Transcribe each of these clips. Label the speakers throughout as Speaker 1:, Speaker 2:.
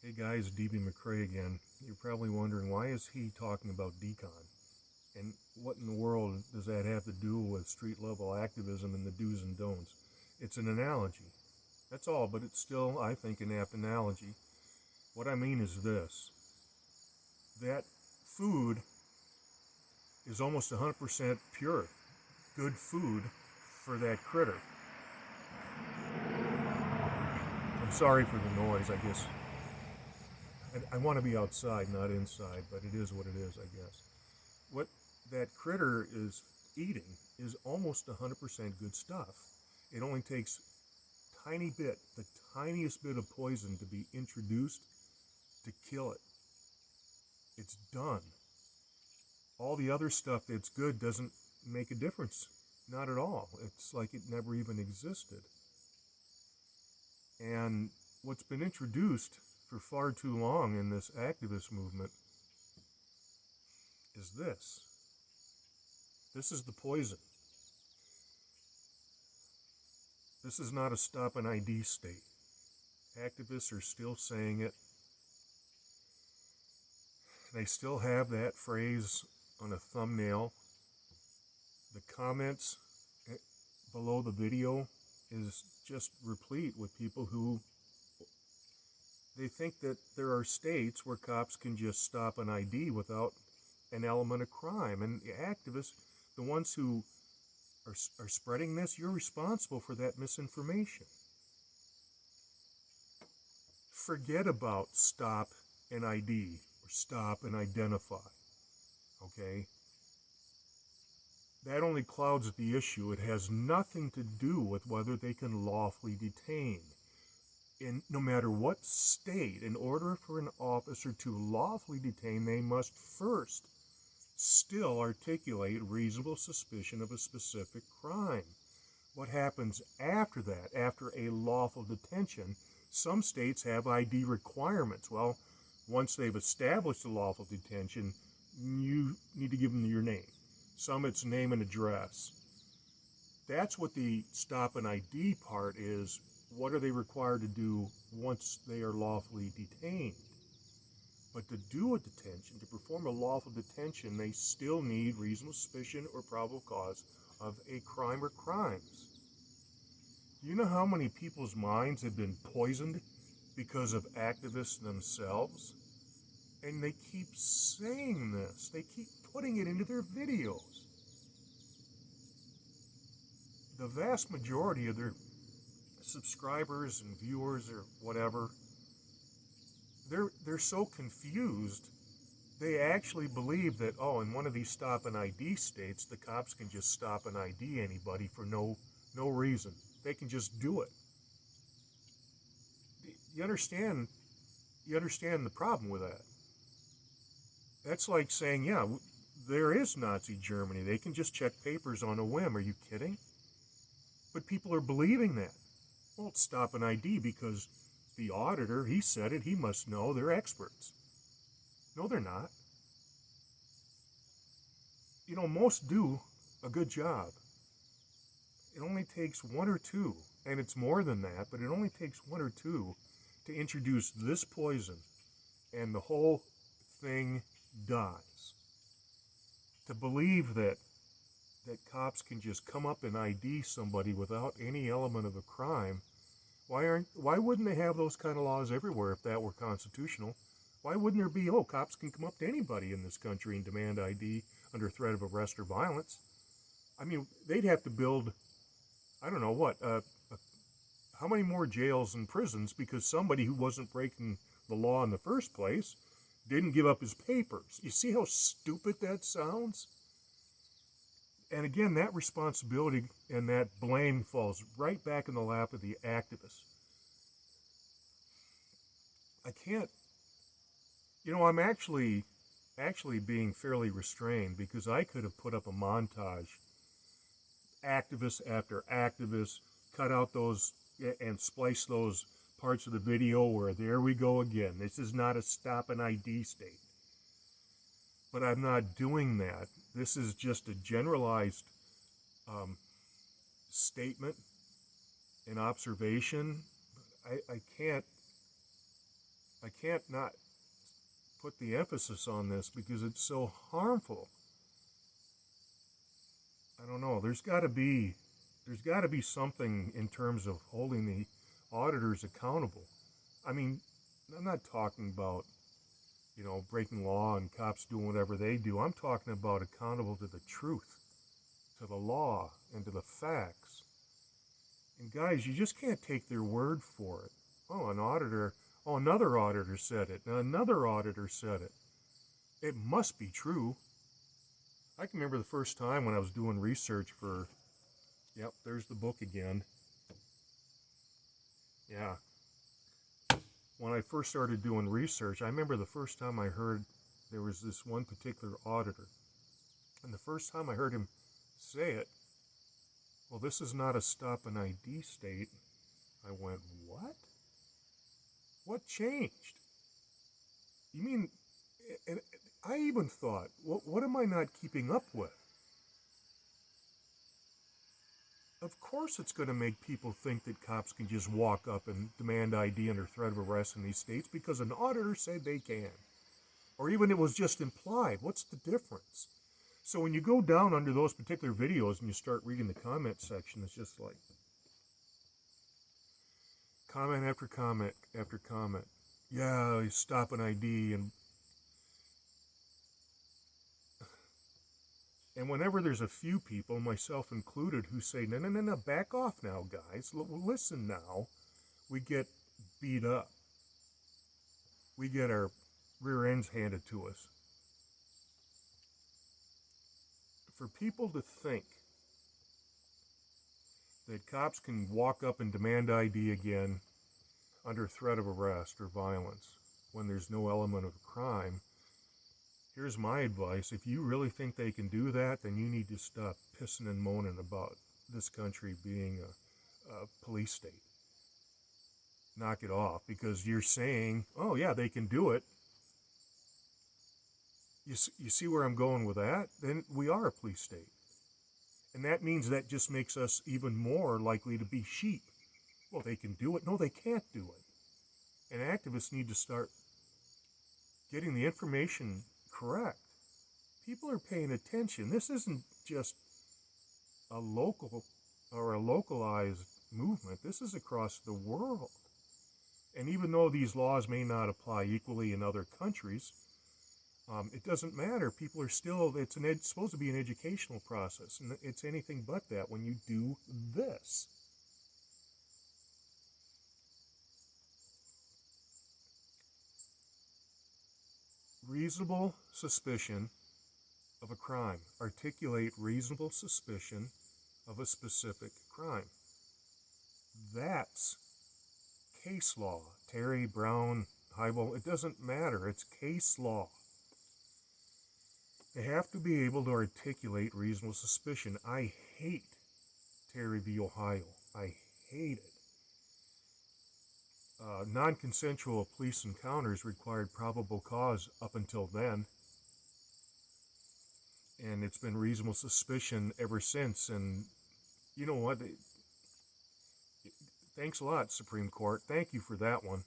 Speaker 1: Hey guys, DB McCrae again. You're probably wondering, why is he talking about decon? And what in the world does that have to do with street level activism and the do's and don'ts? It's an analogy. That's all, but it's still, I think, an apt analogy. What I mean is this: that food is almost 100% pure, good food for that critter. I'm sorry for the noise, I guess. I want to be outside, not inside, but it is what it is, I guess. What that critter is eating is almost 100% good stuff. It only takes the tiniest bit of poison to be introduced to kill it. It's done. All the other stuff that's good doesn't make a difference. Not at all. It's like it never even existed. And what's been introduced for far too long in this activist movement is this. This is the poison. This is not a stop an ID state. Activists are still saying it. They still have that phrase on a thumbnail. The comments below the video is just replete with people who they think that there are states where cops can just stop an ID without an element of crime. And the activists, the ones who are spreading this, you're responsible for that misinformation. Forget about stop an ID or stop and identify, okay? That only clouds the issue. It has nothing to do with whether they can lawfully detain. In no matter what state, in order for an officer to lawfully detain, they must first still articulate reasonable suspicion of a specific crime. What happens after that, after a lawful detention? Some states have ID requirements. Well, once they've established a lawful detention, you need to give them your name. Some it's name and address. That's what the stop an ID part is. What are they required to do once they are lawfully detained? But to do a detention, to perform a lawful detention, they still need reasonable suspicion or probable cause of a crime or crimes. Do you know how many people's minds have been poisoned because of activists themselves? And they keep saying this. They keep putting it into their videos. The vast majority of their subscribers and viewers or whatever, they're so confused, they actually believe that, oh, in one of these stop an ID states, the cops can just stop and ID anybody for no reason. They can just do it. You understand the problem with that? That's like saying, yeah, there is Nazi Germany. They can just check papers on a whim. Are you kidding? But people are believing that. Well, it's stop an ID because the auditor, he said it, he must know, they're experts. No, they're not. You know, most do a good job. It only takes one or two, and it's more than that, but it only takes one or two to introduce this poison, and the whole thing dies. To believe that cops can just come up and ID somebody without any element of a crime, why wouldn't they have those kind of laws everywhere if that were constitutional? Why wouldn't there be, cops can come up to anybody in this country and demand ID under threat of arrest or violence? I mean, they'd have to build, I don't know what, how many more jails and prisons because somebody who wasn't breaking the law in the first place didn't give up his papers. You see how stupid that sounds? And again, that responsibility and that blame falls right back in the lap of the activists. I can't, I'm actually being fairly restrained because I could have put up a montage, activist after activist, cut out those and splice those parts of the video where there we go again. This is not a stop an ID state. But I'm not doing that. This is just a generalized statement, an observation. I can't I can't not put the emphasis on this because it's so harmful. I don't know. There's got to be something in terms of holding the auditors accountable. I mean, I'm not talking about, breaking law and cops doing whatever they do. I'm talking about accountable to the truth, to the law, and to the facts. And guys, you just can't take their word for it. Oh, another auditor said it. Now another auditor said it. It must be true. I can remember the first time when I was doing research for, yep, there's the book again. Yeah. When I first started doing research, I remember the first time I heard there was this one particular auditor. And the first time I heard him say it, well, this is not a stop an ID state. I went, what? What changed? You mean, and I even thought, what am I not keeping up with? Of course it's going to make people think that cops can just walk up and demand ID under threat of arrest in these states because an auditor said they can. Or even it was just implied. What's the difference? So when you go down under those particular videos and you start reading the comment section, it's just like comment after comment after comment. Yeah, you stop an ID and whenever there's a few people, myself included, who say, no, back off now, guys. Listen now. We get beat up. We get our rear ends handed to us. For people to think that cops can walk up and demand ID again under threat of arrest or violence when there's no element of a crime, here's my advice. If you really think they can do that, then you need to stop pissing and moaning about this country being a police state. Knock it off, because you're saying, oh yeah, they can do it. You see where I'm going with that? Then we are a police state. And that means that just makes us even more likely to be sheep. Well, they can do it. No, they can't do it. And activists need to start getting the information correct. People are paying attention. This isn't just a local or a localized movement. This is across the world. And even though these laws may not apply equally in other countries, it doesn't matter. People are still, it's supposed to be an educational process, and it's anything but that when you do this. Reasonable suspicion of a crime. Articulate reasonable suspicion of a specific crime. That's case law. Terry, Brown, Heibel, it doesn't matter. It's case law. They have to be able to articulate reasonable suspicion. I hate Terry v. Ohio. I hate it. Non-consensual police encounters required probable cause up until then. And it's been reasonable suspicion ever since. And you know what? Thanks a lot, Supreme Court. Thank you for that one.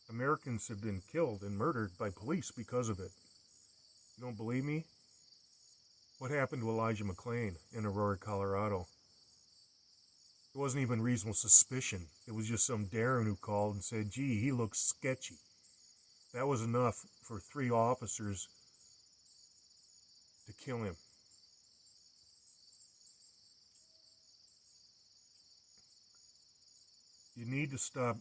Speaker 1: Americans have been killed and murdered by police because of it. You don't believe me? What happened to Elijah McClain in Aurora, Colorado? It wasn't even reasonable suspicion. It was just some Darren who called and said, gee, he looks sketchy. That was enough for 3 officers to kill him. You need to stop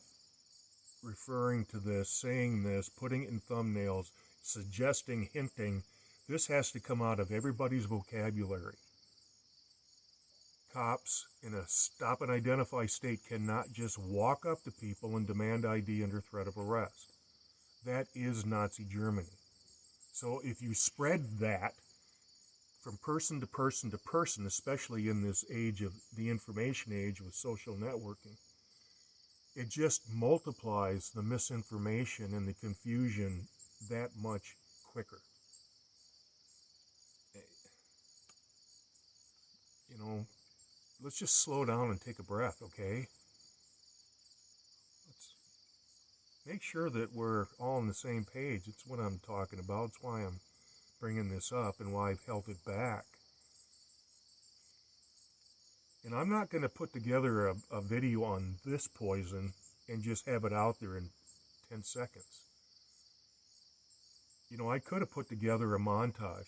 Speaker 1: referring to this, saying this, putting it in thumbnails, suggesting, hinting. This has to come out of everybody's vocabulary. Cops in a stop and identify state cannot just walk up to people and demand ID under threat of arrest. That is Nazi Germany. So if you spread that from person to person to person, especially in this age of the information age with social networking, it just multiplies the misinformation and the confusion that much quicker. You know, let's just slow down and take a breath, okay? make sure that we're all on the same page. It's what I'm talking about. It's why I'm bringing this up and why I've held it back. And I'm not going to put together a video on this poison and just have it out there in 10 seconds. You know, I could have put together a montage.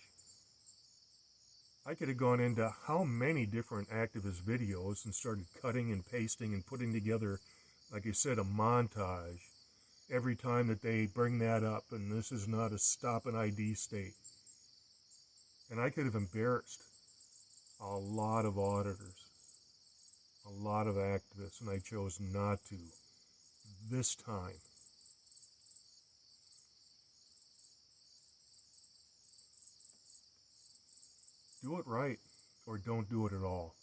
Speaker 1: I could have gone into how many different activist videos and started cutting and pasting and putting together, like I said, a montage every time that they bring that up, and this is not a stop an ID state. And I could have embarrassed a lot of auditors, a lot of activists, and I chose not to this time. Do it right, or don't do it at all.